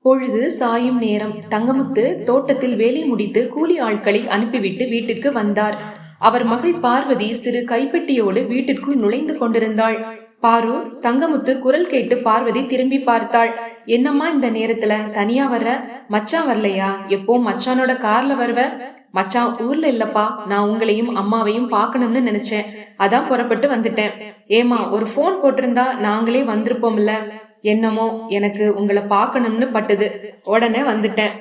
பொழுது சாயும் நேரம். தங்கமுத்து தோட்டத்தில் வேலை முடித்து கூலி ஆட்களை அனுப்பிவிட்டு வீட்டிற்கு வந்தார். அவர் மகள் பார்வதி சிறு கைப்பெட்டியோடு வீட்டிற்குள் நுழைந்து கொண்டிருந்தாள். பாரு, தங்கமுத்து குரல் கேட்டு பார்வதி திரும்பி பார்த்தாள். என்னம்மா இந்த நேரத்துல தனியா வர்ற? மச்சான் வரலையா? எப்போ மச்சானோட கார்ல வருவ? மச்சான் ஊர்ல இல்லப்பா, நான் உங்களையும் அம்மாவையும் பாக்கணும்னு நினைச்சேன், அதான் புறப்பட்டு வந்துட்டேன். ஏமா, ஒரு போன் போட்டிருந்தா நாங்களே வந்திருப்போம்ல. என்னமோ எனக்கு உங்களை பார்க்கணும்னு பட்டது, உடனே வந்துட்டேன்.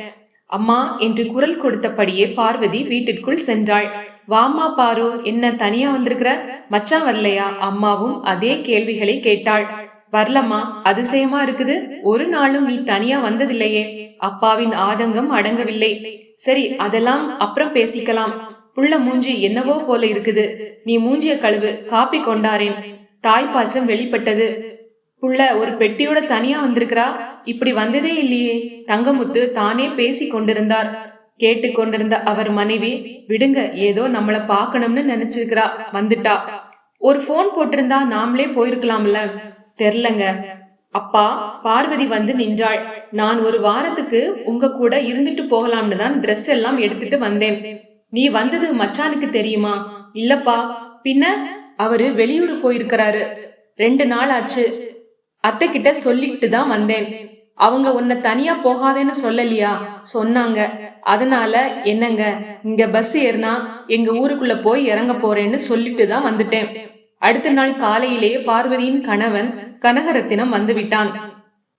அம்மா என்று குரல் கொடுத்தபடியே பார்வதி வீட்டிற்குள் சென்றாள். வாமா பாரு, என்ன தனியா வந்திருக்கிற? மச்சான் வரலையா? அம்மாவும் அதே கேள்விகளை கேட்டாள். வரலம்மா, அதிசயமா இருக்குது, ஒரு நாளும் நீ தனியா வந்ததில்லையே. அப்பாவின் ஆதங்கம் அடங்கவில்லை. சரி, அதெல்லாம் அப்புறம் பேசிக்கலாம். புள்ள மூஞ்சி என்னவோ போல இருக்குது, நீ மூஞ்சிய கழுவு, காப்பி கொண்டாரேன். தாய்ப்பாசம் வெளிப்பட்டது. புள்ள ஒரு பெட்டியோட தனியா வந்திருக்கிறா, இப்படி வந்ததே இல்லையே. தங்கமுத்து தானே பேசி கொண்டிருந்தார். கேட்டு கொண்டிருந்த அவர் மனைவி, விடுங்க, ஏதோ நம்மள பாக்கணும்னு நினைச்சிருக்கிறா, வந்துட்டா. ஒரு போன் போட்டிருந்தா நாமளே போயிருக்கலாம்ல. தெரிலங்க அப்பா. பார்வதி வந்து நின்றாள். நான் ஒரு வாரத்துக்கு உங்க கூட இருந்துட்டு போகலாம்னு தான் ட்ரெஸ் எல்லாம் எடுத்துட்டு வந்தேன். நீ வந்தது மச்சானுக்கு தெரியுமா? இல்லப்பா. பின்ன அவரு வெளியூர் போயிருக்கிறாரு, 2 நாள் ஆச்சு. அத்தை கிட்ட சொல்லிட்டு தான் வந்தேன். அவங்க உன்னை தனியா போகாதேன்னு சொல்லலையா? சொன்னாங்க. அதனால என்னங்க, இங்க பஸ் ஏறினா எங்க ஊருக்குள்ள போய் இறங்க போறேன்னு சொல்லிட்டு தான் வந்துட்டேன். அடுத்த நாள் காலையிலேயே பார்வதியின் கணவன் கனகரத்தினம் வந்து விட்டான்.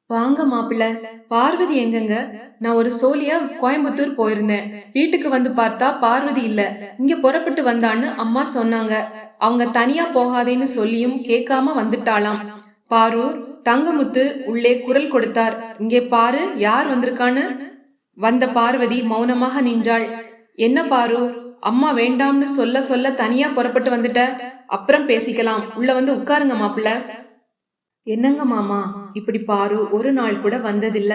வாங்க மாப்பிள்ள, பார்வதி எங்கங்க? நான் ஒரு சோழியா கோயம்புத்தூர் போயிருந்தேன். வீட்டுக்கு வந்து பார்த்தா பார்வதி இல்ல, இங்க புறப்பட்டு வந்தான்னு அம்மா சொன்னாங்க. அவங்க தனியா போகாதேன்னு சொல்லியும் கேட்காம வந்துட்டாளாம். பாரு, தங்கமுத்து உள்ளே குரல் கொடுத்தார். இங்கே பாரு, யார் வந்திருக்கான்னு. வந்த பார்வதி மௌனமாக நின்றாள். என்ன பாரு, அம்மா வேண்டாம்னு சொல்ல சொல்ல தனியா புறப்பட்டு வந்துட்ட? அப்புறம் பேசிக்கலாம், உள்ள வந்து உட்காருங்க மாப்பிள்ள. என்னங்க மாமா இப்படி? பாரு ஒரு நாள் கூட வந்ததில்ல.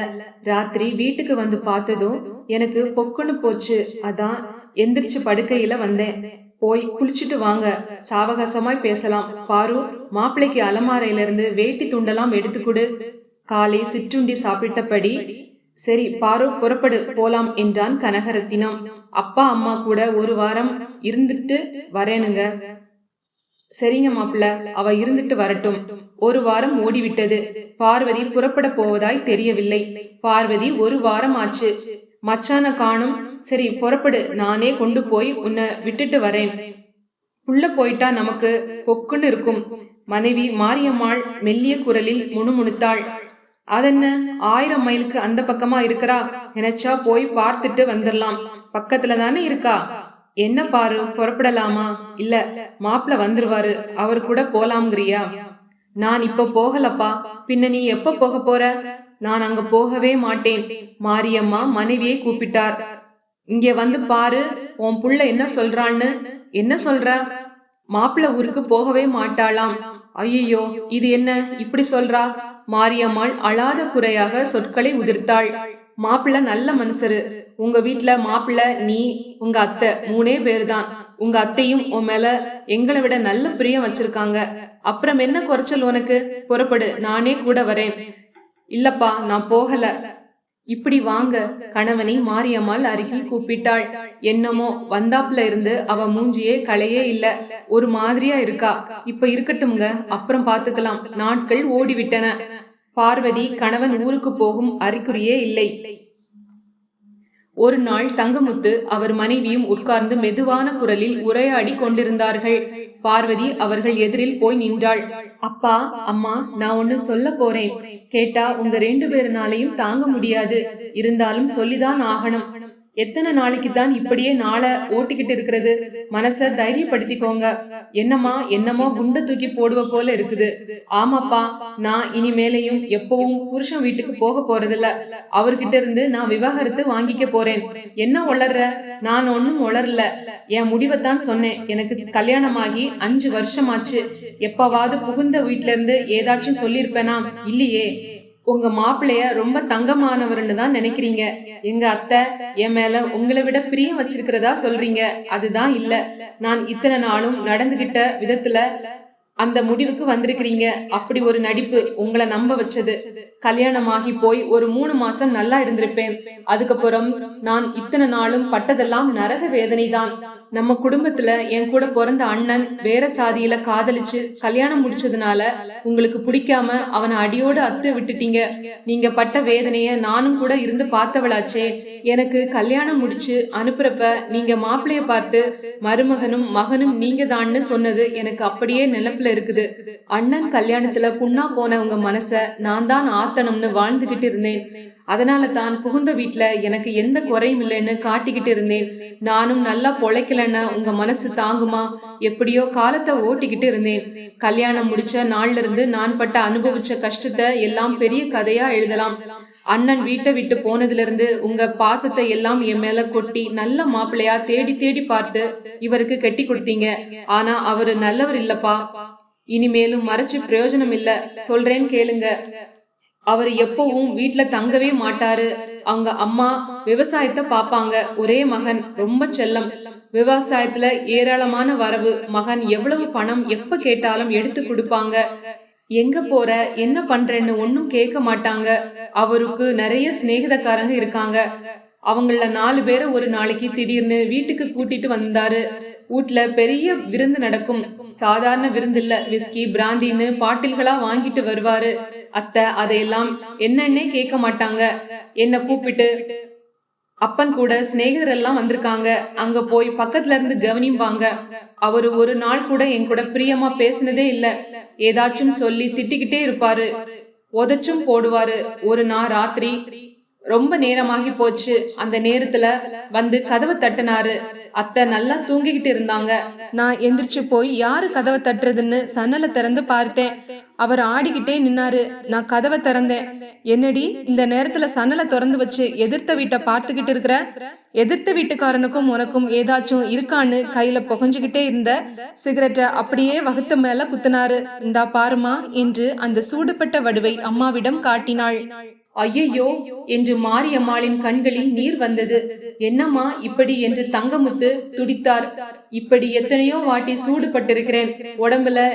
ராத்திரி வீட்டுக்கு வந்து பார்த்ததும் எனக்கு பொக்குன்னு போச்சு, அதான் எந்திரிச்சு படுக்கையில வந்தேன். போய் குளிச்சுட்டு வாங்க, சாவகாசமாய் பேசலாம். பாரு, மாப்பிள்ளைக்கு அலமாரையில இருந்து வேட்டி துண்டெல்லாம் எடுத்துக்கொடு. காலை சிற்றுண்டி சாப்பிட்டபடி, சரி பாரு, புறப்படு, போலாம் என்றான் கனகரத்தினம். அப்பா அம்மா கூட ஒரு வாரம் இருந்துட்டு வரேனுங்க. சரிங்க மாப்பிள்ள, அவ இருந்துட்டு வரட்டும். ஒரு வாரம் ஓடிவிட்டது. பார்வதி புறப்பட போவதாய் தெரியவில்லை. பார்வதி ஒரு வாரம் ஆச்சு. மச்சான காணும். சரி புறப்படு, நானே கொண்டு போய் உன்னை விட்டுட்டு வரேன். புள்ள போயிட்டா நமக்கு பொக்குன்னு இருக்கும். மனைவி மாரியம்மாள் மெல்லிய குரலில் முணுமுணுத்தாள். அதென்ன, 1000 மைலுக்கு அந்த பக்கமா இருக்கிறா? நினைச்சா போய் பார்த்துட்டு வந்துடலாம், பக்கத்துல தானே இருக்கா. என்ன பாரு, புறப்படலாமா? இல்ல, மாப்பிள்ள வந்துருவாரு, அவர் கூட போலாம்ங்கிறியா? நான் இப்ப போகலப்பா. பின்ன நீ எப்ப போக போற? நான் அங்க போகவே மாட்டேன். மாரியம்மா மனைவியை கூப்பிட்டார். இங்க வந்து பாரு, உன் புள்ள என்ன சொல்றான்னு. என்ன சொல்ற? மாப்பிள்ள ஊருக்கு போகவே மாட்டாளாம். ஐயோ, இது என்ன இப்படி சொல்றா? மாரியம்மாள் அழாத குறையாக சொற்களை உதிர்த்தாள். மாப்பிள்ள நல்ல மனுஷரு. உங்க வீட்டுல மாப்பிள்ள, நீ, உங்க அத்தை, 3 பேரு தான். உங்க அத்தையும் உன் மேல எங்களை விட நல்ல பிரியம் வச்சிருக்காங்க. அப்புறம் என்ன குறைச்சல் உனக்கு? புறப்படு, நானே கூட வரேன். இல்லப்பா, நான் போகல. இப்படி வாங்க. கணவனை மாரியம்மாள் அருகில் கூப்பிட்டாள். என்னமோ வந்தாப்புல இருந்து அவ மூஞ்சியே களையே இல்ல, ஒரு மாதிரியா இருக்கா. இப்ப இருக்கட்டும்ங்க, அப்புறம் பாத்துக்கலாம். நாட்கள் ஓடிவிட்டன. பார்வதி கணவன் ஊருக்கு போகும் அறிகுறியே இல்லை. ஒரு நாள் தங்கமுத்து அவர் மனைவியும் உட்கார்ந்து மெதுவான குரலில் உரையாடி கொண்டிருந்தார்கள். பார்வதி அவர்கள் எதிரில் போய் நின்றாள். அப்பா அம்மா, நான் ஒண்ணு சொல்ல போறேன். கேட்டா உங்க 2 பேருனாலையும் தாங்க முடியாது. இருந்தாலும் சொல்லிதான் ஆகணும். எத்தனை நாளைக்கு தான் இப்படியே நாளை ஓட்டிக்கிட்டு இருக்கிறது? மனச தைரியப்படுத்திக்கோங்க. என்னம்மா, என்னமோ குண்டை தூக்கி போடுவ போல இருக்குது. ஆமாப்பா, நான் இனிமேலையும் எப்பவும் புருஷன் வீட்டுக்கு போக போறதில்ல. அவர்கிட்ட இருந்து நான் விவாகரத்து வாங்கிக்க போறேன். என்ன உளர்ற? நான் ஒன்னும் உளரல, என் முடிவைத்தான் சொன்னேன். எனக்கு கல்யாணமாகி 5 வருஷமாச்சு. எப்பவாவது புகுந்த வீட்டுல இருந்து ஏதாச்சும் சொல்லியிருப்பேனா? இல்லையே. உங்க மாப்பிள்ளைய ரொம்ப தங்கமானவர்னு தான் நினைக்கிறீங்க. எங்க அத்தை என் மேல உங்களை விட பிரியம் வச்சிருக்கிறதா சொல்றீங்க. அதுதான் இல்ல. நான் இத்தனை நாளும் நடந்துகிட்ட விதத்துல அந்த முடிவுக்கு வந்திருக்கிறீங்க. அப்படி ஒரு நடிப்பு உங்களை நம்ப வச்சது. கல்யாணமாகி போய் ஒரு 3 மாசம் நல்லா இருந்திருப்பேன். அதுக்கப்புறம் நான் இத்தனை நாளும் பட்டதெல்லாம் நரக வேதனை தான். நம்ம குடும்பத்துல என் கூட பிறந்த அண்ணன் வேற சாதியில காதலிச்சு கல்யாணம் முடிச்சதுனால உங்களுக்கு பிடிக்காம அவனை அடியோடு அத்து விட்டுட்டீங்க. நீங்க பட்ட வேதனைய நானும் கூட இருந்து பார்த்தவளாச்சே. எனக்கு கல்யாணம் முடிச்சு அனுப்புறப்ப நீங்க மாப்பிள்ளைய பார்த்து மருமகனும் மகனும் நீங்க தான்னு சொன்னது எனக்கு அப்படியே நினைப்புல இருக்குது. அண்ணன் கல்யாணத்துல புண்ணா போன உங்க மனச நான் தான் ஆத்தணும்னு வாழ்ந்துகிட்டு இருந்தேன். அதனால தான் புகுந்த வீட்டுல எனக்கு எந்த குறையும் இல்லைன்னு காட்டிக்கிட்டு இருந்தேன். நானும் நல்லா பொழைக்கலன்னா உங்க மனசு தாங்குமா? எப்படியோ காலத்தை ஓட்டிக்கிட்டு இருந்தேன். கல்யாணம் முடிச்ச நாள்ல இருந்து நான் பட்ட அனுபவிச்ச கஷ்டத்தை எல்லாம் பெரிய கதையா எழுதலாம். அண்ணன் வீட்டை விட்டு போனதுல இருந்து உங்க பாசத்தை எல்லாம் என் மேல கொட்டி நல்ல மாப்பிள்ளையா தேடி தேடி பார்த்து இவருக்கு கட்டி கொடுத்தீங்க. ஆனா அவரு நல்லவர் இல்லப்பா. இனிமேலும் மறைச்சு பிரயோஜனம் இல்ல. சொல்றேன்னு கேளுங்க. அவர் எப்பவும் வீட்டுல தங்கவே மாட்டாரு. அவங்க அம்மா விவசாயத்தை பாப்பாங்க. ஒரே மகன், ரொம்ப செல்லம். விவசாயத்துல ஏராளமான வரவு. மகன் எவ்வளவு பணம் எப்ப கேட்டாலும் எடுத்து கொடுப்பாங்க. எங்க போற, என்ன பண்றேன்னு ஒன்னும் கேட்க மாட்டாங்க. அவருக்கு நிறைய சிநேகிதக்காரங்க இருக்காங்க. அவங்கள 4 பேரை ஒரு நாளைக்கு திடீர்னு வீட்டுக்கு கூட்டிட்டு வந்தாரு. வீட்டுல பெரிய விருந்து நடக்கும். சாதாரண விருந்து இல்ல, விஸ்கி பிராந்தின்னு பாட்டில்களா வாங்கிட்டு வருவாரு. அத்தை அதையெல்லாம் என்னன்னே கேட்க மாட்டாங்க. என்ன கூப்பிட்டு அப்பன் கூட சிநேகிதர் எல்லாம் வந்திருக்காங்க, அங்க போய் பக்கத்துல இருந்து கவனிப்பாங்க. அவரு ஒரு நாள் கூட என் கூட பிரியமா பேசினதே இல்ல. ஏதாச்சும் சொல்லி திட்டிக்கிட்டே இருப்பாரு, உதச்சும் போடுவாரு. ஒரு நாள் ராத்திரி ரொம்ப நேரமாகி போச்சு. அந்த நேரத்துல வந்து கதவை தட்டினாரு. அத்தை நல்லா தூங்கிக்கிட்டு இருந்தாங்க. நான் எந்திரிச்சு போய் யாரு கதவை தட்டுறதுன்னு சன்னலை திறந்து பார்த்தேன். அவர் ஆடிக்கிட்டே நின்னாரு. நான் கதவை திறந்தேன். என்னடி இந்த நேரத்துல சன்னலை திறந்து வச்சு எதிர்த்த வீட்டை பார்த்துக்கிட்டு இருக்கிற? எதிர்த்த வீட்டுக்காரனுக்கும் உனக்கும் ஏதாச்சும் இருக்கான்னு கையில புகஞ்சுகிட்டே இருந்த சிகரெட்டை அப்படியே வகுத்து மேல குத்தினாரு. இந்தா பாருமா என்று அந்த சூடுபட்ட வடுவை அம்மாவிடம் காட்டினாள். ஐயையோ என்று மாரியம்மாளின் கண்களில் நீர் வந்தது. என்னம்மா இப்படி என்று தங்கமுத்து துடித்தார். இப்படி எத்தனையோ வாட்டி சூடுபட்டிருக்கிறேன். உடம்புல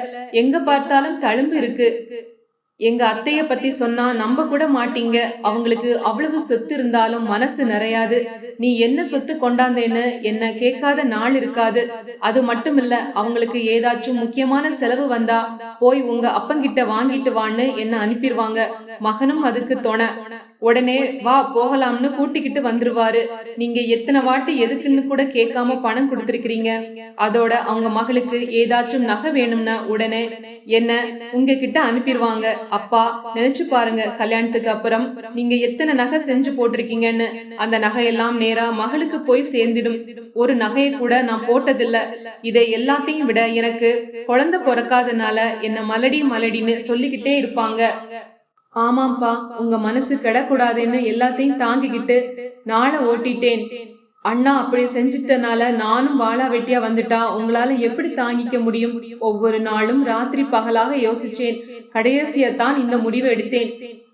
எங்க பார்த்தாலும் தழும்பு இருக்கு. எங்க அத்தைய பத்தி சொன்னா நம்ப கூட மாட்டீங்க. அவங்களுக்கு அவ்வளவு சொத்து இருந்தாலும் மனசு நிறையாது. நீ என்ன சொத்து கொண்டாந்தேன்னு என்ன கேட்காத நாள் இருக்காது. அது மட்டும் இல்ல, அவங்களுக்கு ஏதாச்சும் முக்கியமான செலவு வந்தா போய் உங்க அப்பங்கிட்ட வாங்கிட்டு வான்னு என்ன அனுப்பிடுவாங்க. மகனும் அதுக்கு துணை. உடனே வா போகலாம்னு கூட்டிக்கிட்டு வந்துருவாரு. நீங்க எத்தனை வாட்டி எதுக்குன்னு கூட கேட்காம பணம் கொடுத்திருக்கிறீங்க. அதோட அவங்க மகளுக்கு ஏதாச்சும் நகை வேணும்னா உடனே என்ன உங்ககிட்ட அனுப்பிடுவாங்க. அப்பா நினைச்சு பாருங்க, கல்யாணத்துக்கு அப்புறம் நீங்க எத்தனை நகை செஞ்சு போட்டிருக்கீங்கன்னு. அந்த நகையெல்லாம் நேரா மகளுக்கு போய் சேர்ந்திடும். ஒரு நகையை கூட நான் போட்டதில்ல. இதை எல்லாத்தையும் விட எனக்கு குழந்தை பிறக்காதனால என்ன மலடி மலடின்னு சொல்லிக்கிட்டே இருப்பாங்க. ஆமாப்பா, உங்க மனசு கெடக்கூடாதுன்னு எல்லாத்தையும் தாங்கிக்கிட்டு நாளை ஓட்டிட்டேன். அண்ணா அப்படி செஞ்சிட்டனால நானும் வாழா வெட்டியா வந்துட்டா உங்களால எப்படி தாங்கிக்க முடியும்? ஒவ்வொரு நாளும் ராத்திரி பகலாக யோசிச்சேன். கடைசியத்தான் இந்த முடிவை எடுத்தேன்.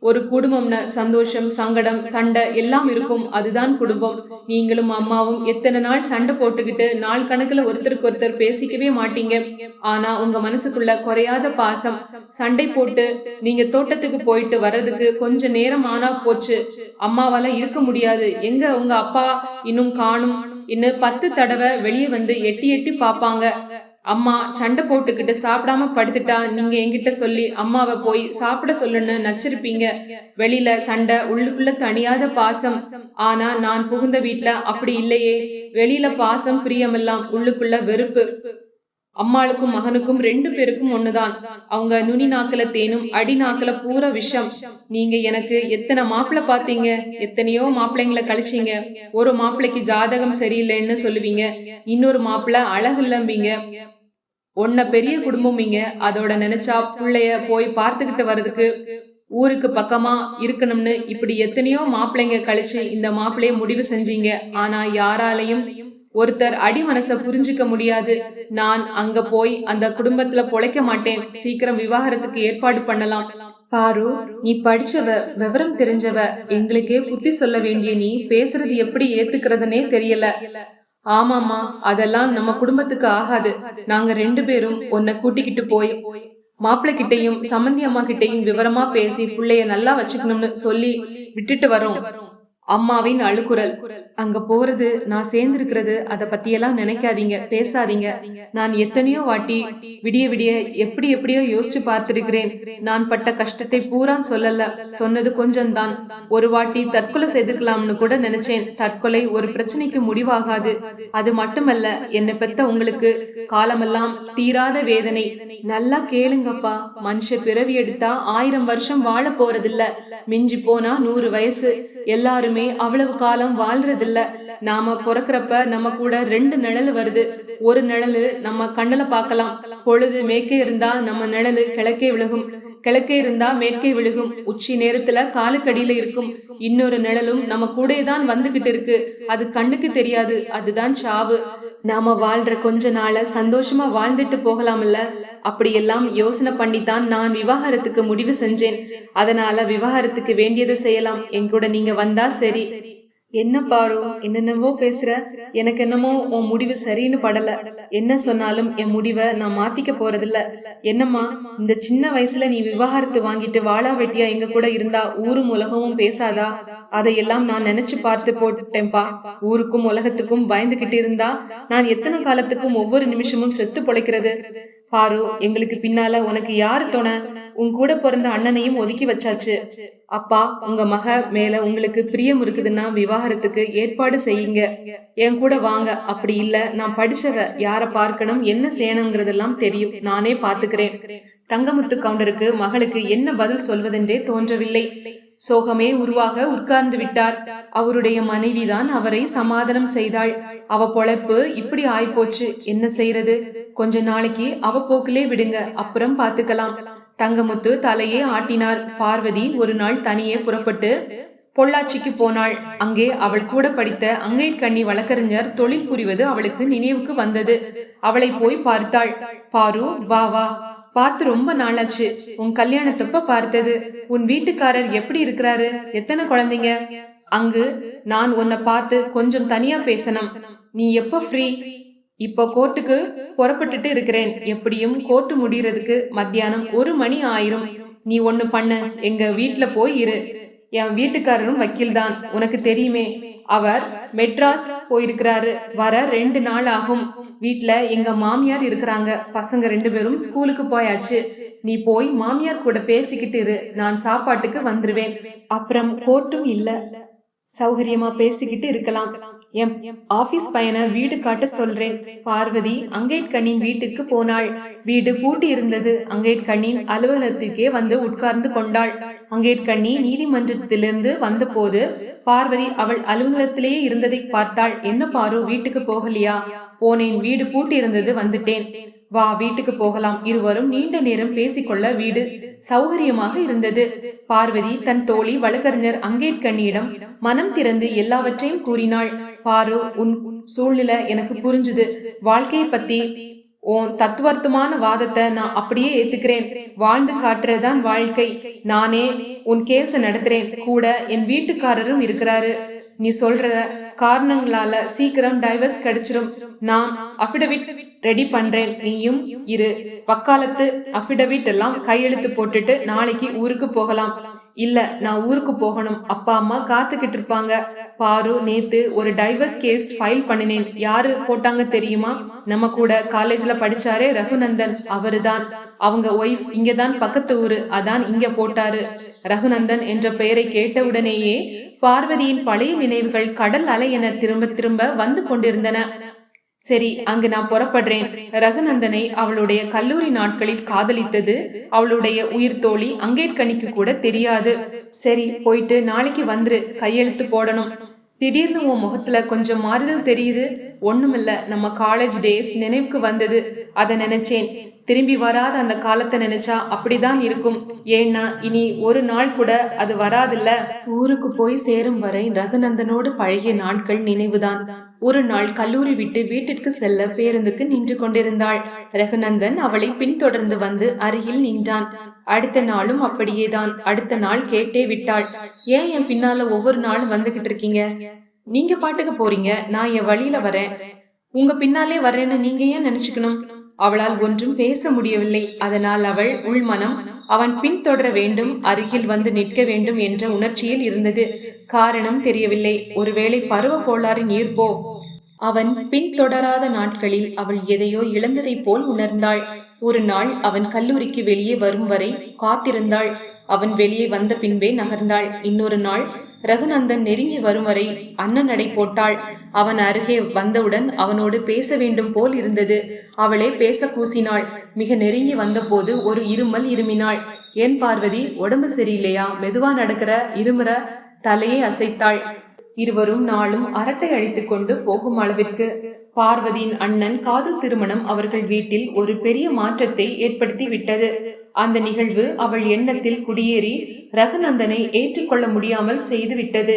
ஒரு குடும்பம்னு சந்தோஷம், சங்கடம், சண்டை எல்லாம் இருக்கும். அதுதான் குடும்பம். நீங்களும் அம்மாவும் எத்தனை நாள் சண்டை போட்டுக்கிட்டு நாள் கணக்குல ஒருத்தருக்கு ஒருத்தர் பேசிக்கவே மாட்டீங்க. ஆனா உங்க மனசுக்குள்ள குறையாத பாசம். சண்டை போட்டு நீங்க தோட்டத்துக்கு போயிட்டு வர்றதுக்கு கொஞ்ச நேரம் ஆனா போச்சு. அம்மாவால இருக்க முடியாது. எங்க உங்க அப்பா இன்னும் காணும். இன்னும் 10 தடவை வெளியே வந்து எட்டி எட்டி பாப்பாங்க. அம்மா சண்டை போட்டுக்கிட்டு சாப்பிடாம படுத்துட்டா நீங்க என்கிட்ட சொல்லி அம்மாவை போய் சாப்பிட சொல்லுன்னு நச்சிருப்பீங்க. வெளியில சண்டை, உள்ளுக்குள்ள தனியாத பாசம். ஆனா நான் புகுந்த வீட்டுல அப்படி இல்லையே. வெளியில பாசம் பிரியமெல்லாம், உள்ளுக்குள்ள வெறுப்பு. அம்மாளுக்கும் மகனுக்கும் 2 பேருக்கும் ஒண்ணுதான். அவங்க நுனி நாக்குல தேனும் அடி நாக்குல பூரா விஷம். நீங்க எனக்கு எத்தனை மாப்பிள்ளை பாத்தீங்க, எத்தனையோ மாப்பிள்ளைங்களை கழிச்சீங்க. ஒரு மாப்பிள்ளைக்கு ஜாதகம் சரியில்லைன்னு சொல்லுவீங்க, இன்னொரு மாப்பிள்ளை அழகு இல்லம்பீங்க. ஒன்ன பெரிய குடும்பம்ங்க. அதோட நினைச்சா பிள்ளைய போய் பார்த்துக்கிட்டு வர்றதுக்கு ஊருக்கு பக்கமா இருக்கணும்னு இப்படி எத்தனையோ மாப்பிள்ளைங்க கழிச்சு இந்த மாப்பிள்ளைய முடிவு செஞ்சீங்க. ஆனா யாராலையும் ஒருத்தர் அடி மனச புரிஞ்சுக்க முடியாது. நான் அங்க போய் அந்த குடும்பத்துல பொழைக்க மாட்டேன். சீக்கிரம் விவாகரத்துக்கு ஏற்பாடு பண்ணலாம். பாரு, நீ படிச்சவ, விவரம் தெரிஞ்சவ. எங்களுக்கே புத்தி சொல்ல வேண்டிய நீ பேசுறது எப்படி ஏத்துக்கிறதுனே தெரியல. ஆமாமா, அதெல்லாம் நம்ம குடும்பத்துக்கு ஆகாது. நாங்க 2 பேரும் உன்னை கூட்டிக்கிட்டு போய் மாப்பிள்ளை கிட்டையும் சம்மந்தி அம்மா கிட்டையும் விவரமா பேசி புள்ளைய நல்லா வச்சுக்கணும்னு சொல்லி விட்டுட்டு வரோம். அம்மாவின் அழுகுரல். அங்க போறது, நான் சேர்ந்திருக்கிறது, அத பத்தியெல்லாம் நினைக்காதீங்க, பேசாதீங்க. நான் எத்தனையோ வாட்டி விடிய விடிய எப்படியோ யோசிச்சு பார்த்திருக்கிறேன். நான் பட்ட கஷ்டத்தை பூரா சொல்லல, சொன்னது கொஞ்சம்தான். ஒரு வாட்டி தற்கொலை செய்துக்கலாம்னு கூட நினைச்சேன். தற்கொலை ஒரு பிரச்சனைக்கு முடிவாகாது. அது மட்டுமல்ல, என்னை பெத்த உங்களுக்கு காலமெல்லாம் தீராத வேதனை. நல்லா கேளுங்கப்பா, மனுஷ பிறவி எடுத்தா 1000 வருஷம் வாழ போறதில்ல, மிஞ்சி போனா 100 வயசு. எல்லாருமே அவ்வளவு காலம் வாழ்றதில்ல. நாம பிறக்கிறப்ப நம்ம கூட 2 நிழல் வருது. ஒரு நிழலு நம்ம கண்ணுல பார்க்கலாம். பொழுது மேற்கே இருந்தா நம்ம நிழலு கிழக்கே விழுகும், கிழக்கே இருந்தா மேற்கே விழுகும். உச்சி நேரத்துல காலுக்கடியில இருக்கும். இன்னொரு நிழலும் நம்ம கூட தான் வந்துகிட்டு இருக்கு. அது கண்ணுக்கு தெரியாது. அதுதான் சாவு. நாம வாழ்ற கொஞ்ச நாள சந்தோஷமா வாழ்ந்துட்டு போகலாம்ல. அப்படியெல்லாம் யோசனை பண்ணித்தான் நான் விவாகரத்துக்கு முடிவு செஞ்சேன். அதனால விவாகரத்துக்கு வேண்டியதை செய்யலாம். என் கூட நீங்க வந்தா சரி. என்ன பாரு, என்னென்னவோ பேசுற. எனக்கு என்னமோ உன் முடிவு சரின்னு படல. என்ன சொன்னாலும் என் முடிவை நான் மாத்திக்க போறதில்ல. என்னம்மா, இந்த சின்ன வயசுல நீ விவாகரத்து வாங்கிட்டு வாழா வெட்டியா எங்க கூட இருந்தா ஊரும் உலகமும் பேசாதா? அதையெல்லாம் நான் நினைச்சு பார்த்து போட்டுட்டேன்பா. ஊருக்கும் உலகத்துக்கும் பயந்துகிட்டு இருந்தா நான் எத்தனை காலத்துக்கும் ஒவ்வொரு நிமிஷமும் செத்து பொழைக்கிறது? பாரு, எங்களுக்கு பின்னால உனக்கு யாரு துணை? உன் கூட பிறந்த அண்ணனையும் ஒதுக்கி வச்சாச்சு. அப்பா, உங்க மக மேல உங்களுக்கு பிரியம் இருக்குதுன்னா விவாகரத்துக்கு ஏற்பாடு செய்யுங்க. என் கூட வாங்க. அப்படி இல்ல, நான் படிச்சவ, யார பார்க்கணும் என்ன செய்யணுங்கிறதெல்லாம் தெரியும், நானே பாத்துக்கிறேன். தங்கமுத்து கவுண்டருக்கு மகளுக்கு என்ன பதில் சொல்வதென்றே தோன்றவில்லை. சோகமே உருவாக உட்கார்ந்து விட்டார். அவருடைய மனைவிதான் அவரை சமாதானம் செய்தாள். அவ பொழைப்பு இப்படி ஆயிப்போச்சு, என்ன செய்யறது? கொஞ்ச நாளைக்கு அவ போக்கிலே விடுங்க, அப்புறம் பாத்துக்கலாம். தங்கமுத்து தலையே ஆட்டினார். பார்வதி ஒரு நாள் தனியே புறப்பட்டு பொள்ளாச்சிக்கு போனாள். அங்கே அவள் கூட படித்த அங்கையர்கண்ணி வழக்கறிஞர் தொழில் புரிவது அவளுக்கு நினைவுக்கு வந்தது. அவளை போய் பார்த்தாள். பாரு, வா வா, பார்த்து ரொம்ப நாளாச்சு. உன் கல்யாணத்தப்ப பார்த்தது. உன் வீட்டுக்காரர் எப்படி இருக்கிறாரு? எத்தனை குழந்தைங்க? அங்கு நான் உன்னை பார்த்து கொஞ்சம் தனியா பேசணும். நீ எப்ப ஃப்ரீ? இப்போ கோர்ட்டுக்கு புறப்பட்டுட்டு இருக்கிறேன். எப்படியும் கோர்ட்டு முடியறதுக்கு மத்தியானம் 1 மணி ஆயிரும். நீ ஒண்ணு பண்ண, எங்க வீட்டுல போய் இரு. என் வீட்டுக்காரரும் வக்கீல் தான், உனக்கு தெரியுமே. அவர் மெட்ராஸ் போயிருக்கிறாரு. வர 2 நாள் ஆகும். வீட்ல எங்க மாமியார் இருக்கிறாங்க. பசங்க 2 பேரும் ஸ்கூலுக்கு போயாச்சு. நீ போய் மாமியார் கூட பேசிக்கிட்டு இரு. நான் சாப்பாட்டுக்கு வந்துருவேன். அப்புறம் கோர்ட்டும் இல்ல, சௌகரியமா பேசிக்கிட்டு இருக்கலாம். எம் ஆபீஸ் பையனை வீடு காட்ட சொல்றேன். பார்வதி அங்கையர்கண்ணின் வீட்டுக்கு போனாள். வீடு பூட்டி இருந்தது. அங்கையர்கண்ணின் அலுவலகத்துக்கே வந்து உட்கார்ந்து கொண்டாள். அங்கையர்கண்ணி நீதிமன்றத்திலிருந்து வந்த போது பார்வதி அவள் அலுவலகத்திலேயே இருந்ததை பார்த்தாள். என்ன பாரு, வீட்டுக்கு போகலையா? போனேன், வீடு பூட்டி இருந்தது, வந்துட்டேன். வா, வீட்டுக்கு போகலாம். இருவரும் நீண்ட நேரம் பேசிக்கொள்ள வீடு சௌகரியமாக இருந்தது. பார்வதி தன் தோழி வழக்கறிஞர் அங்கையர்கண்ணியிடம் மனம் திறந்து எல்லாவற்றையும் கூறினாள். பாரு, உன் சூழ்நிலை எனக்கு புரிஞ்சுது. வாழ்க்கையை பத்தி உன் தத்துவார்த்தமான வாதத்தை நான் அப்படியே ஏத்துக்கிறேன். வாழ்ந்து காட்டுறதுதான் வாழ்க்கை. நானே உன் கேஸ நடத்துறேன். கூட என் வீட்டுக்காரரும் இருக்கிறாரு. நீ சொல்ற காரணங்களால சீக்கிரம் டைவர்ஸ் கிடைச்சிரும். நான் அபிடவிட் ரெடி பண்றேன், நீயும் இரு. வக்காலத்து அபிடவிட் எல்லாம் கையெழுத்து போட்டுட்டு நாளைக்கு ஊருக்கு போகலாம். இல்ல, நான் ஊருக்கு போகணும். அப்பா அம்மா காத்துக்கிட்டு இருப்பாங்க. பாரு, நேத்து ஒரு டைவர்ஸ் கேஸ் ஃபைல் பண்ணினேன். யாரு போட்டாங்க தெரியுமா? நம்ம கூட காலேஜ்ல படிச்சாரே ரகுநந்தன், அவருதான். அவங்க ஒய்ஃப் இங்கதான் பக்கத்து ஊரு, அதான் இங்க போட்டாரு. ரகுநந்தன் என்ற பெயரை கேட்டவுடனேயே பார்வதியின் பழைய நினைவுகள் கடல் அலை என திரும்ப திரும்ப வந்து கொண்டிருந்தன. சரி, அங்கு நான் புறப்படுறேன். ரகுநந்தனை அவளுடைய கல்லூரி நாட்களில் காதலித்தது அவளுடைய உயிர் தோழி அங்கையர்கண்ணிக்கு கூட தெரியாது. சரி, போயிட்டு நாளைக்கு வந்துரு, கையெழுத்து போடணும். திடீர்னு உன் முகத்துல கொஞ்சம் மாறுதல் தெரியுது. ஒண்ணுமில்ல, நம்ம காலேஜ் டேஸ் நினைவுக்கு வந்தது, அதை நினைச்சேன். திரும்பி வராத அந்த காலத்தை நினைச்சா அப்படிதான் இருக்கும். ஏன்னா இனி ஒரு நாள் கூட அது வராதில்ல. ஊருக்கு போய் சேரும் வரை ரகுநந்தனோடு பழகிய நாட்கள் நினைவுதான். ஒரு நாள் கல்லூரி விட்டு வீட்டிற்கு செல்ல பேருந்துக்கு நின்று கொண்டிருந்தாள். ரகுநந்தன் அவளை பின்தொடர்ந்து வந்து அருகில் நின்றான். அடுத்த நாளும் அப்படியேதான். அடுத்த நாள் கேட்டே விட்டாள். ஏன் என் பின்னால ஒவ்வொரு நாளும் வந்துகிட்டு இருக்கீங்க? நீங்க பாட்டுக்கு போறீங்க, நான் என் வழியில வரேன். உங்க பின்னாலே வர்றேன்னு நீங்க ஏன் நினைச்சுக்கணும்? அவளால் ஒன்றும் பேச முடியவில்லை. அதனால் அவள் உள்மனம் அவன் பின்தொடர வேண்டும், அருகில் வந்து நிற்க வேண்டும் என்ற உணர்ச்சியில் இருந்தது. காரணம் தெரியவில்லை. ஒருவேளை பருவ கோளாறின் ஈர்ப்போ? அவன் பின்தொடராத நாட்களில் அவள் எதையோ இழந்ததைப் போல் உணர்ந்தாள். ஒரு நாள் அவன் கல்லூரிக்கு வெளியே வரும் வரை காத்திருந்தாள். அவன் வெளியே வந்த பின்பே நகர்ந்தாள். இன்னொரு நாள் ரகுநந்தன் நெருங்கி வரும் வரை அண்ணன் நடை போட்டாள். அவன் அருகே வந்தவுடன் அவனோடு பேச வேண்டும் போல் இருந்தது. அவளே பேச கூசினாள். மிக நெருங்கி வந்தபோது ஒரு இருமல் இருமினாள். ஏன் பார்வதி, உடம்பு சரியில்லையா? மெதுவா நடக்கிற, இருமுற. தலையை அசைத்தாள். இருவரும் நாளும் அரட்டை அடித்துக் கொண்டு போகும் அளவிற்கு. பார்வதியின் அண்ணன் காதல் திருமணம் அவர்கள் வீட்டில் ஒரு பெரிய மாற்றத்தை ஏற்படுத்தி விட்டது. அந்த நிகழ்வு அவள் எண்ணத்தில் குடியேறி ரகுநந்தனை ஏற்றுக்கொள்ள முடியாமல் செய்து விட்டது.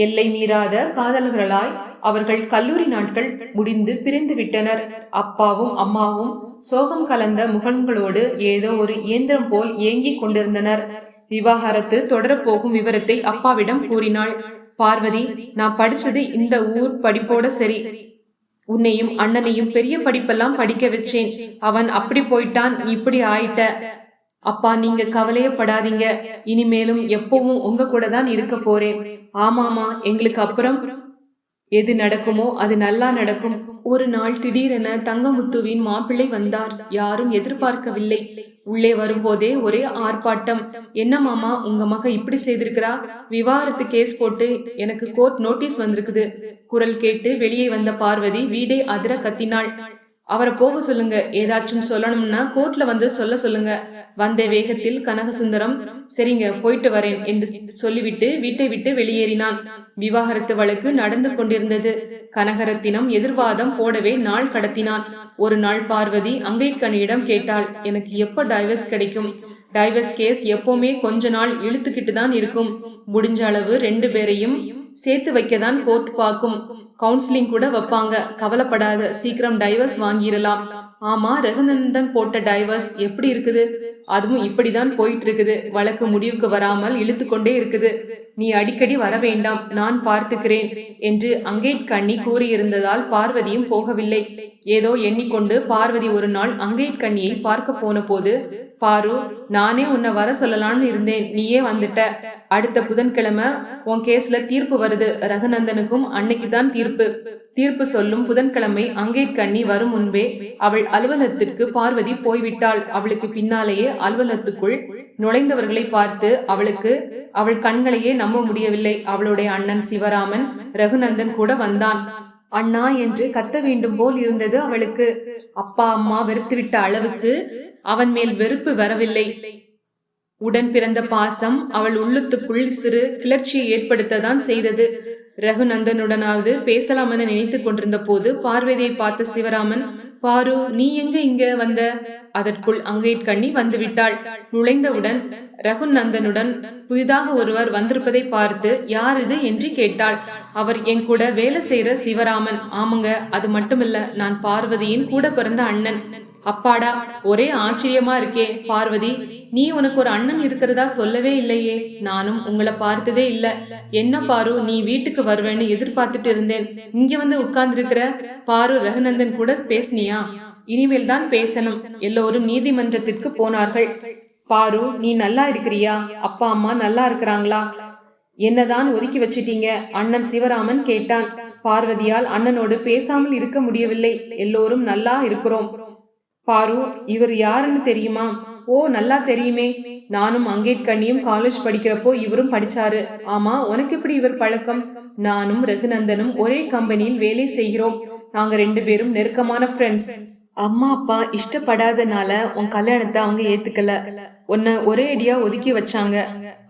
எல்லை மீறாத காதல்களாய் அவர்கள் கல்லூரி நாட்கள் முடிந்து பிரிந்து விட்டனர். அப்பாவும் அம்மாவும் சோகம் கலந்த முகங்களோடு ஏதோ ஒரு இயந்திரம் போல் ஏங்கிக் கொண்டிருந்தனர். விவாகரத்து தொடரப்போகும் விவரத்தை அப்பாவிடம் கூறினாள். பார்வதி, நான் படிச்சது இந்த ஊர் படிப்போட சரி. உன்னையும் அண்ணனையும் பெரிய படிப்பெல்லாம் படிக்க வச்சேன். அவன் அப்படி போயிட்டான், இப்படி ஆயிட்ட. அப்பா, நீங்க கவலையப்படாதீங்க. இனிமேலும் எப்பவும் உங்க கூட தான் இருக்க போறேன். ஆமாமா, எங்களுக்கு அப்புறம் எது நடக்குமோ அது நல்லா நடக்கும். ஒரு நாள் திடீரென தங்கமுத்துவின் மாப்பிள்ளை வந்தார். யாரும் எதிர்பார்க்கவில்லை. உள்ளே வரும்போதே ஒரே ஆர்ப்பாட்டம். என்ன மாமா, உங்க மக இப்படி செய்திருக்கிறா? விவாகரத்து கேஸ் போட்டு எனக்கு கோர்ட் நோட்டீஸ் வந்திருக்குது. குரல் கேட்டு வெளியே வந்த பார்வதி வீடே அதிர கத்தினாள். அவரை போக சொல்லுங்க, ஏதாச்சும் சொல்லணும்னா கோர்ட்ல வந்து சொல்ல சொல்லுங்க. வந்த வேகத்தில் கனகசுந்தரம், சரிங்க போயிட்டு வரேன் என்று சொல்லிவிட்டு வீட்டை விட்டு வெளியேறினான். விவாகரத்து வழக்கு நடந்து கொண்டிருந்தது. கனகரத்தினம் எதிர்வாதம் போடவே நாள் கடத்தினான். ஒரு நாள் பார்வதி அங்கைக்கண்ணியிடம் கேட்டாள், எனக்கு எப்ப டைவர்ஸ் கிடைக்கும்? டைவர்ஸ் கேஸ் எப்பவுமே கொஞ்ச நாள் இழுத்துக்கிட்டு தான் இருக்கும். முடிஞ்ச அளவு 2 பேரையும் சேர்த்து வைக்கதான் கோர்ட் பார்க்கும். கவுன்சிலிங் கூட வைப்பாங்க. கவலைப்படாத, சீக்கிரம் டைவர்ஸ் வாங்கிடலாம். ஆமா, ரகுநந்தன் போட்ட டைவர்ஸ் எப்படி இருக்குது? அதுவும் இப்படிதான் போயிட்டு இருக்குது. வழக்கு முடிவுக்கு வராமல் இழுத்து கொண்டே இருக்குது. நீ அடிக்கடி வர வேண்டாம், நான் பார்த்துக்கிறேன் என்று அங்கேட்கண்ணி கூறியிருந்ததால் பார்வதியும் போகவில்லை. ஏதோ எண்ணிக்கொண்டு பார்வதி ஒரு நாள் அங்கேட்கண்ணியை பார்க்க போன போது, பாரு, நானே உன்னை வர சொல்லலாம்னு இருந்தேன், நீயே வந்துட்ட. அடுத்த புதன்கிழமை உன் கேஸ்ல தீர்ப்பு வருது. ரகுநந்தனுக்கும் அன்னைக்கு தான் தீர்ப்பு சொல்லும் புதன்கிழமை அங்கேட்கண்ணி வரும் முன்பே அவள் அலுவலகத்திற்கு பார்வதி போய்விட்டாள். அவளுக்கு பின்னாலேயே அலுவலகத்துக்குள் நுழைந்தவர்களை பார்த்து அவள் கண்களையே நம்ப முடியவில்லை. அவளுடைய அண்ணன் சிவராமன், ரகுநந்தன் கூட வந்தான். அண்ணா என்று கத்த வேண்டும் போல் இருந்தது அவளுக்கு. அப்பா அம்மா வெறுத்துவிட்ட அளவுக்கு அவன் மேல் வெறுப்பு வரவில்லை. உடன் பிறந்த பாசம் அவள் உள்ளத்துக்குள் சிறு கிளர்ச்சியை ஏற்படுத்ததான் செய்தது. ரகுநந்தனுடனாவது பேசலாம் என நினைத்து கொண்டிருந்த போது பார்வதியை பார்த்த சிவராமன், பாரு, நீ எங்க இங்க வந்த? அதற்குள் அங்கேட்கண்ணி வந்து விட்டாள். நுழைந்தவுடன் ரகுநந்தனுடன் புதிதாக ஒருவர் வந்திருப்பதை பார்த்து, யார் இது என்று கேட்டாள். அவர் என் கூட வேலை செய்யற சிவராமன். ஆமாங்க, அது மட்டுமில்ல, நான் பார்வதியின் கூட பிறந்த அண்ணன். அப்பாடா, ஒரே ஆச்சரியமா இருக்கே. பார்வதி, நீ உனக்கு ஒரு அண்ணன் இருக்கிறதா சொல்லவே இல்லையே. நானும் உங்களை பார்த்ததே இல்ல. என்ன பாரு, நீ வீட்டுக்கு வருவேன்னு எதிர்பார்த்துட்டு இருந்தேன். இங்க வந்து உட்கார்ந்துருக்கிற. பாரு, ரகுநந்தன் கூட பேசினியா? இனிமேல் தான் பேசணும். எல்லோரும் நீதிமன்றத்திற்கு போனார்கள். பாரு, நீ நல்லா இருக்கிறியா? அப்பா அம்மா நல்லா இருக்கிறாங்களா? என்னதான் ஒதுக்கி வச்சிட்டீங்க? அண்ணன் சிவராமன் கேட்டான். பார்வதியால் அண்ணனோடு பேசாமல் இருக்க முடியவில்லை. எல்லோரும் நல்லா இருக்கிறோம். பாரு, இவர் யாருன்னு தெரியுமா? ஓ, நல்லா தெரியுமே. நானும் அங்கேட்கண்ணியும் காலேஜ் படிக்கிறப்போ இவரும் படிச்சாரு. ஆமா, உனக்கு எப்படி இவர் பழக்கம்? நானும் ரகுநந்தனும் ஒரே கம்பெனியில் வேலை செய்கிறோம். நாங்க 2 பேரும் நெருக்கமான ஃப்ரெண்ட்ஸ். அம்மா அப்பா இஷ்டப்படாதனால உன் கல்யாணத்தை அவங்க ஏத்துக்கல. உன்னை ஒரே அடியா ஒதுக்கி வச்சாங்க.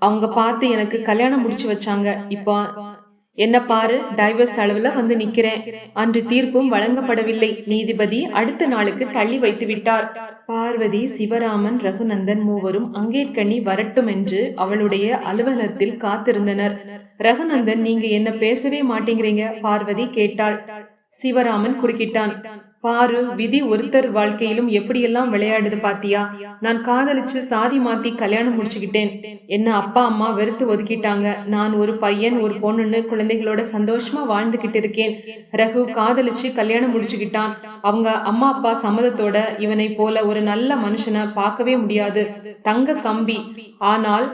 அவங்க பார்த்து எனக்கு கல்யாணம் முடிச்சு வச்சாங்க. இப்போ என்ன பாரு, டைவர்ஸ் அளவுல வந்து நிக்கிறேன். அன்று தீர்ப்பும் வழங்கப்படவில்லை. நீதிபதி அடுத்த நாளுக்கு தள்ளி வைத்து விட்டார். பார்வதி, சிவராமன், ரகுநந்தன் மூவரும் அங்கேட்கண்ணி வரட்டும் என்று அவளுடைய அலுவலகத்தில் காத்திருந்தனர். ரகுநந்தன், நீங்க என்ன பேசவே மாட்டேங்கிறீங்க? பார்வதி கேட்டாள். சிவராமன் குறுக்கிட்டான். பாரு, விதி ஒருத்தர் வாழ்க்கையிலும் எப்படியெல்லாம் விளையாடுது பாத்தியா? நான் காதலிச்சு சாதி மாத்தி கல்யாணம் முடிச்சுக்கிட்டேன். என்ன அப்பா அம்மா வெறுத்து ஒதுக்கிட்டாங்க. நான் ஒரு பையன் ஒரு பொண்ணுன்னு குழந்தைகளோட சந்தோஷமா வாழ்ந்துகிட்டு இருக்கேன். ரகு காதலிச்சு கல்யாணம் முடிச்சுக்கிட்டான். அவங்க அம்மா அப்பா சம்மதத்தோட இவனை போல ஒரு நல்ல மனுஷனை பார்க்கவே முடியாது. தங்க கம்பி. ஆனால்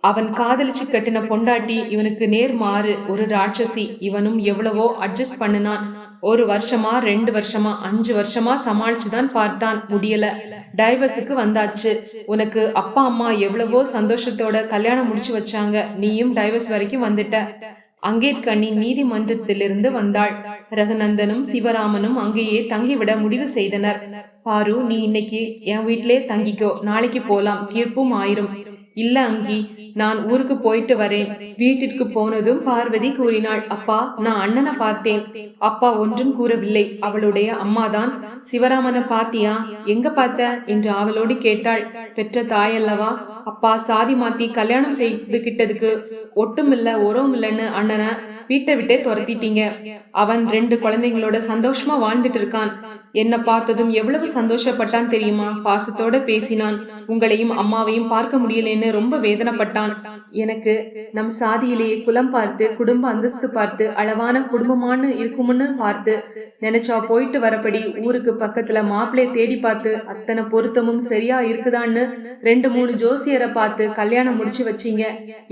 அவன் காதலிச்சு கட்டின பொண்டாட்டி இவனுக்கு நேர் மாறு, ஒரு ராட்சசி. இவனும் எவ்வளவோ அட்ஜஸ்ட் பண்ணினான். 1 வருஷமா 2 வருஷமா 5 வருஷமா சமாளிச்சுதான் பார்த்தான், முடியல. டைவர்ஸுக்கு வந்தாச்சு. உனக்கு அப்பா அம்மா எவ்வளவோ சந்தோஷத்தோட கல்யாணம் முடிச்சு வச்சாங்க. நீயும் டைவர்ஸ் வரைக்கும் வந்துட்ட. அங்கேற்கண்ணி நீதிமன்றத்திலிருந்து வந்தாள். ரகுநந்தனும் சிவராமனும் அங்கேயே தங்கிவிட முடிவு செய்தனர். பாரு, நீ இன்னைக்கு என் வீட்டிலே தங்கிக்கோ, நாளைக்கு போலாம், தீர்ப்பும் ஆயிரும். இல்ல அங்கி, நான் ஊருக்கு போயிட்டு வரேன். வீட்டிற்கு போனதும் பார்வதி கூறினாள், அப்பா, நான் அண்ணனை பார்த்தேன். அப்பா ஒன்றும் கூறவில்லை. அவளுடைய அம்மாதான், சிவராமனை பாத்தியா, எங்க பார்த்த என்று அவளோடு கேட்டாள். பெற்ற தாயல்லவா? அப்பா சாதி மாத்தி கல்யாணம் செய்துகிட்டதுக்கு ஒட்டுமில்ல உறவும் இல்லைன்னு அண்ணனை வீட்டை விட்டே துரத்திட்டீங்க. அவன் 2 குழந்தைங்களோட சந்தோஷமா வாழ்ந்துட்டு இருக்கான். என்ன பார்த்ததும் எவ்வளவு சந்தோஷப்பட்டான் தெரியுமா? பாசத்தோட பேசினான். உங்களையும் அம்மாவையும் பார்க்க முடியலன்னு ரொம்ப வேதனைப்பட்டான். எனக்கு நம் சாதியிலேயே குலம் பார்த்து குடும்ப அந்தஸ்து பார்த்து அளவான குடும்பமான இருக்கும்னு பார்த்து நினைச்சா போயிட்டு வரப்படி ஊருக்கு பக்கத்துல மாப்பிள்ளைய தேடி பார்த்து அத்தனை பொருத்தமும் சரியா இருக்குதான்னு 2-3 ஜோசியரை பார்த்து கல்யாணம் முடிச்சு வச்சீங்க.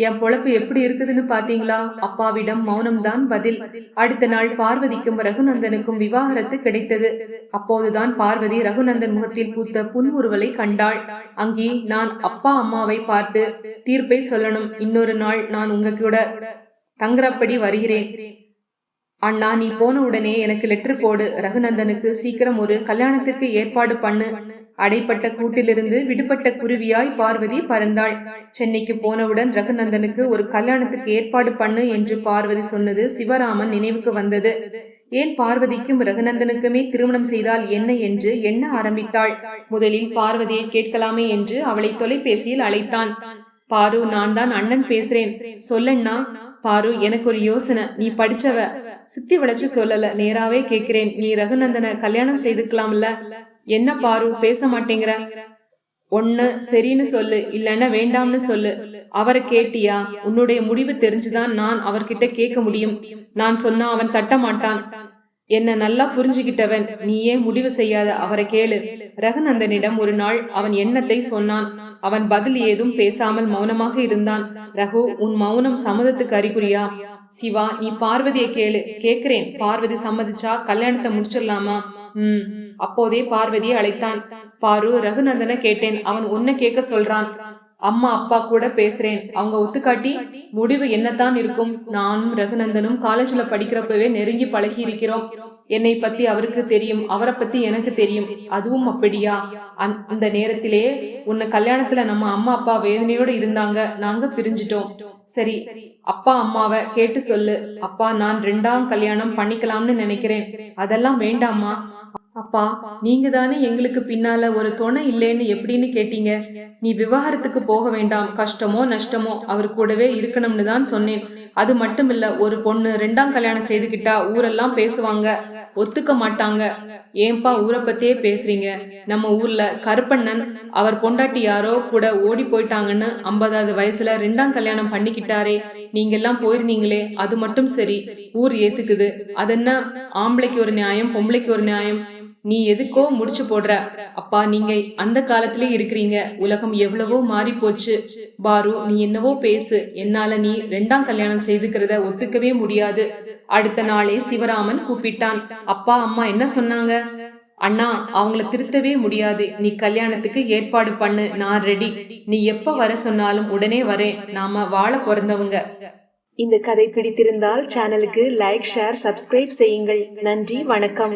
என் பொழப்பு எப்படி இருக்குதுன்னு பாத்தீங்களா? அப்பாவிடம் மௌனம்தான் பதில். அடுத்த நாள் பார்வதிக்கும் ரகுநந்தனுக்கும் விவாகரத்து கிடைத்தது. அப்போதுதான் பார்வதி ரகுநந்தன் முகத்தில் பூத்த புன்முறுவலை கண்டாள். அங்கி, நான் அப்பா அம்மாவை பார்த்து தீர்ப்பை சொல்லணும். இன்னொரு நாள் நான் உங்க கூட தங்குறப்படி வருகிறேன். அண்ணா, நீ போன உடனே எனக்கு லெட்டர் போடு. ரகுநந்தனுக்கு சீக்கிரம் ஒரு கல்யாணத்திற்கு ஏற்பாடு பண்ணு. அடைப்பட்ட கூட்டிலிருந்து விடுபட்ட குருவியாய் பார்வதி பறந்தாள். சென்னைக்கு போனவுடன் ரகுநந்தனுக்கு ஒரு கல்யாணத்துக்கு ஏற்பாடு பண்ணு என்று பார்வதி சொன்னது சிவராமன் நினைவுக்கு வந்தது. ஏன் பார்வதிக்கும் ரகுநந்தனுக்குமே திருமணம் செய்தால் என்ன என்று எண்ண ஆரம்பித்தாள். முதலில் பார்வதியை கேட்கலாமே என்று அவளை தொலைபேசியில் அழைத்தான். பாரு, நான் தான் அண்ணன் பேசுறேன், சொல்லண்ணா. பாரு, எனக்கு ஒரு யோசனை. நீ படிச்சவ, சுத்தி வளைச்சு சொல்லல, நேராவே கேக்குறேன். நீ ரகுநந்தனை கல்யாணம் செய்துக்கலாம்ல? என்ன பாரு, பேச மாட்டேங்கிற? ஒன்னு சரின்னு சொல்லு, இல்லன்னா வேண்டாம்னு சொல்லு. அவரை கேட்டியா? உன்னுடைய முடிவு தெரிஞ்சுதான் நான் அவர்கிட்ட கேட்க முடியும். நான் சொன்னா அவன் தட்ட மாட்டான். என்ன நல்லா புரிஞ்சுகிட்டவன். நீயே முடிவு செய்யாத, அவரை கேளு. ரகுநந்தனிடம் ஒரு நாள் அவன் எண்ணத்தை சொன்னான். அவன் பதில் ஏதும் பேசாமல் மௌனமாக இருந்தான். ரகு, உன் மௌனம் சம்மதத்துக்கு அறிகுறியா? சிவா, நீ பார்வதியை கேளு. கேக்குறேன். பார்வதி சம்மதிச்சா கல்யாணத்தை முடிச்சிடலாமா? அப்போதே பார்வதியை அழைத்தான். பாரு, ரகுநந்தனை கேட்டேன். அவன் உன்னை கேட்க சொல்றான். அம்மா அப்பா கூட பேசுறேன். அவங்க ஒத்துக்காட்டி முடிவு என்னத்தான் இருக்கும்? நானும் ரகுநந்தனும் காலேஜ்ல படிக்கிறப்பவே நெருங்கி பழகி இருக்கிறோம். என்னை பத்தி அவருக்கு தெரியும், அவரை பத்தி எனக்கு தெரியும். அதுவும் அப்படியா? அந்த நேரத்திலே உன்னை கல்யாணத்துல நம்ம அம்மா அப்பா வேதனையோடு இருந்தாங்க. நாங்க பிரிஞ்சிட்டோம். சரி, அப்பா அம்மாவை கேட்டு சொல்லு. அப்பா, நான் 2ஆம் கல்யாணம் பண்ணிக்கலாம்னு நினைக்கிறேன். அதெல்லாம் வேண்டாமா? அப்பா, நீங்க தானே எங்களுக்கு பின்னால ஒரு துணை இல்லைன்னு எப்படின்னு கேட்டீங்க. நீ விவாகரத்துக்கு போக வேண்டாம். கஷ்டமோ நஷ்டமோ அவர் கூடவே இருக்கணும்னு தான் சொன்னேன். அது மட்டும் இல்ல, ஒரு பொண்ணு 2ஆம் கல்யாணம் செய்துகிட்டா ஊரெல்லாம் பேசுவாங்க, ஒத்துக்க மாட்டாங்க. ஏன்பா ஊரை பத்தியே பேசுறீங்க? நம்ம ஊர்ல கருப்பண்ணன் அவர் பொண்டாட்டி யாரோ கூட ஓடி போயிட்டாங்கன்னு 50வது வயசுல 2ஆம் கல்யாணம் பண்ணிக்கிட்டாரே. நீங்க எல்லாம் போயிருந்தீங்களே, அது மட்டும் சரி, ஊர் ஏத்துக்குது. அதென்ன ஆம்பளைக்கு ஒரு நியாயம், பொம்பளைக்கு ஒரு நியாயம்? நீ எதுக்கோ முடிச்சு போடுற. அப்பா, நீங்க அந்த காலத்திலே இருக்கிறீங்க. உலகம் எவ்வளவோ மாறி போச்சு. பாரு, நீ என்னவோ பேசு. என்னால நீ 2ஆம் கல்யாணம் செய்துக்கிறத ஒத்துக்கவே முடியாது. அடுத்த நாளே சிவராமன் கூப்பிட்டான். அப்பா அம்மா என்ன சொன்னாங்க? அண்ணா, அவங்கள திருத்தவே முடியாது. நீ கல்யாணத்துக்கு ஏற்பாடு பண்ணு, நான் ரெடி. நீ எப்ப வர சொன்னாலும் உடனே வரேன். நாம வாழ பிறந்தவங்க. இந்த கதை பிடித்திருந்தால் சேனலுக்கு லைக், ஷேர், சப்ஸ்கிரைப் செய்யுங்கள். நன்றி, வணக்கம்.